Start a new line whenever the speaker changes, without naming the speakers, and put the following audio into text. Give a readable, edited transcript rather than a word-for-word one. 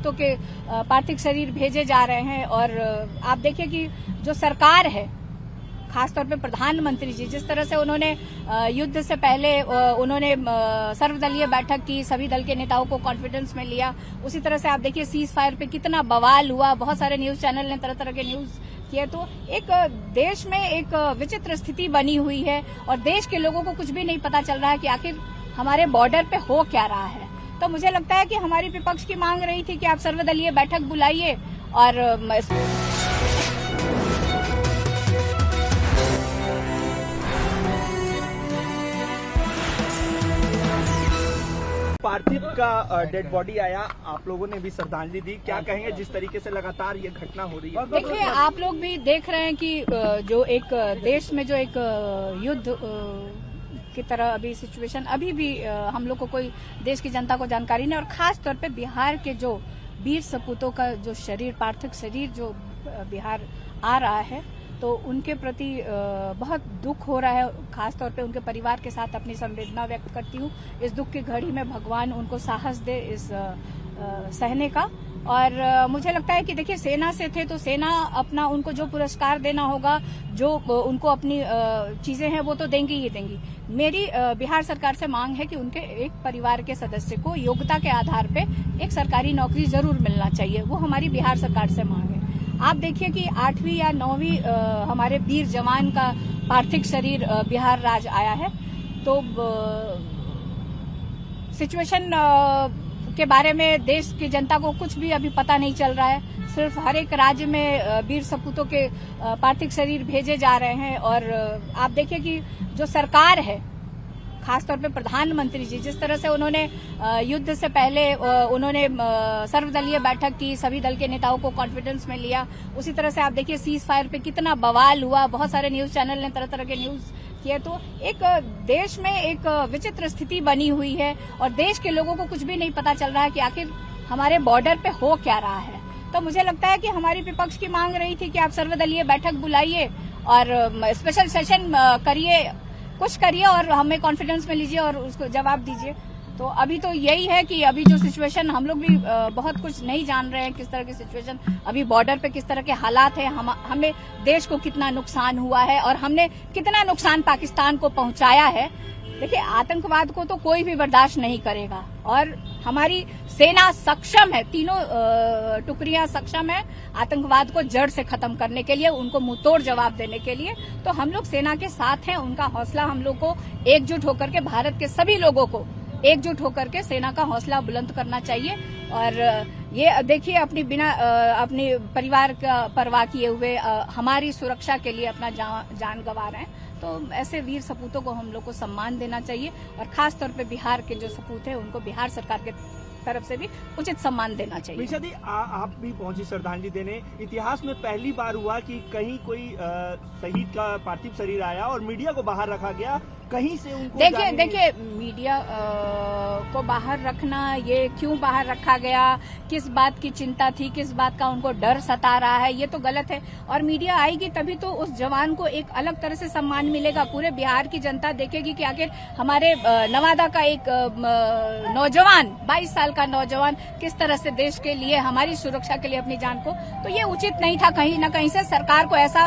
सपूतों के पार्थिव शरीर भेजे जा रहे हैं। और आप देखिए कि जो सरकार है, खासतौर पे प्रधानमंत्री जी, जिस तरह से उन्होंने युद्ध से पहले उन्होंने सर्वदलीय बैठक की, सभी दल के नेताओं को कॉन्फिडेंस में लिया, उसी तरह से आप देखिए सीज फायर पे कितना बवाल हुआ, बहुत सारे न्यूज चैनल ने तरह तरह के न्यूज किए। तो एक देश में एक विचित्र स्थिति बनी हुई है और देश के लोगों को कुछ भी नहीं पता चल रहा है कि आखिर हमारे बॉर्डर पे हो क्या रहा है। तो मुझे लगता है कि हमारी विपक्ष की मांग रही थी कि आप सर्वदलीय बैठक बुलाइए और
पार्थिव का डेड बॉडी आया, आप लोगों ने भी श्रद्धांजलि दी, क्या कहेंगे जिस तरीके से लगातार ये घटना हो रही है?
देखिए, आप लोग भी देख रहे हैं कि जो एक देश में जो एक युद्ध की तरह अभी सिचुएशन अभी भी हम लोग को कोई देश की जनता को जानकारी नहीं, और खास तौर पे बिहार के जो वीर सपूतों का जो शरीर, पार्थिव शरीर जो बिहार आ रहा है, तो उनके प्रति बहुत दुख हो रहा है। खास तौर पे उनके परिवार के साथ अपनी संवेदना व्यक्त करती हूँ। इस दुख की घड़ी में भगवान उनको साहस दे इस सहने का। और मुझे लगता है कि देखिए, सेना से थे तो सेना अपना उनको जो पुरस्कार देना होगा, जो उनको अपनी चीजें हैं वो तो देंगी ही देंगी। मेरी बिहार सरकार से मांग है कि उनके एक परिवार के सदस्य को योग्यता के आधार पे एक सरकारी नौकरी जरूर मिलना चाहिए, वो हमारी बिहार सरकार से मांग है। आप देखिए कि 8वीं या 9वीं हमारे वीर जवान का पार्थिव शरीर बिहार राज्य आया है, तो सिचुएशन के बारे में देश की जनता को कुछ भी अभी पता नहीं चल रहा है। सिर्फ हर एक राज्य में वीर सपूतों के पार्थिव शरीर भेजे जा रहे हैं। और आप देखिए कि जो सरकार है, खासतौर पे प्रधानमंत्री जी, जिस तरह से उन्होंने युद्ध से पहले उन्होंने सर्वदलीय बैठक की, सभी दल के नेताओं को कॉन्फिडेंस में लिया, उसी तरह से आप देखिए सीज फायर पे कितना बवाल हुआ, बहुत सारे न्यूज चैनल ने तरह तरह के न्यूज किए। तो एक देश में एक विचित्र स्थिति बनी हुई है और देश के लोगों को कुछ भी नहीं पता चल रहा है कि आखिर हमारे बॉर्डर पे हो क्या रहा है। तो मुझे लगता है कि हमारी विपक्ष की मांग रही थी कि आप सर्वदलीय बैठक बुलाइए और स्पेशल सेशन करिए, कुछ करिए और हमें कॉन्फिडेंस में लीजिए और उसको जवाब दीजिए। तो अभी तो यही है कि अभी जो सिचुएशन, हम लोग भी बहुत कुछ नहीं जान रहे हैं किस तरह की सिचुएशन अभी बॉर्डर पे किस तरह के हालात है, हमें देश को कितना नुकसान हुआ है और हमने कितना नुकसान पाकिस्तान को पहुंचाया है। देखिए, आतंकवाद को तो कोई भी बर्दाश्त नहीं करेगा और हमारी सेना सक्षम है, तीनों टुकड़ियां सक्षम है आतंकवाद को जड़ से खत्म करने के लिए, उनको मुंहतोड़ जवाब देने के लिए। तो हम लोग सेना के साथ हैं, उनका हौसला हम लोग को एकजुट होकर के, भारत के सभी लोगों को एकजुट होकर के सेना का हौसला बुलंद करना चाहिए। और ये देखिए, अपनी परिवार का परवाह किए हुए हमारी सुरक्षा के लिए अपना जान गंवा रहे हैं। तो ऐसे वीर सपूतों को हम लोग को सम्मान देना चाहिए और खास तौर पे बिहार के जो सपूत हैं उनको बिहार सरकार के तरफ से भी उचित सम्मान देना चाहिए।
निशा दी, आप भी पहुंची श्रद्धांजलि देने। इतिहास में पहली बार हुआ कि कहीं कोई शहीद का पार्थिव शरीर आया और मीडिया को बाहर रखा गया, कहीं से उनको
देखिए मीडिया को बाहर रखना, ये क्यों बाहर रखा गया, किस बात की चिंता थी, किस बात का उनको डर सता रहा है, ये तो गलत है। और मीडिया आएगी तभी तो उस जवान को एक अलग तरह से सम्मान मिलेगा। पूरे बिहार की जनता देखेगी कि आखिर हमारे नवादा का एक नौजवान, 22 साल का नौजवान किस तरह से देश के लिए, हमारी सुरक्षा के लिए अपनी जान को, तो ये उचित नहीं था कहीं न कहीं से सरकार को ऐसा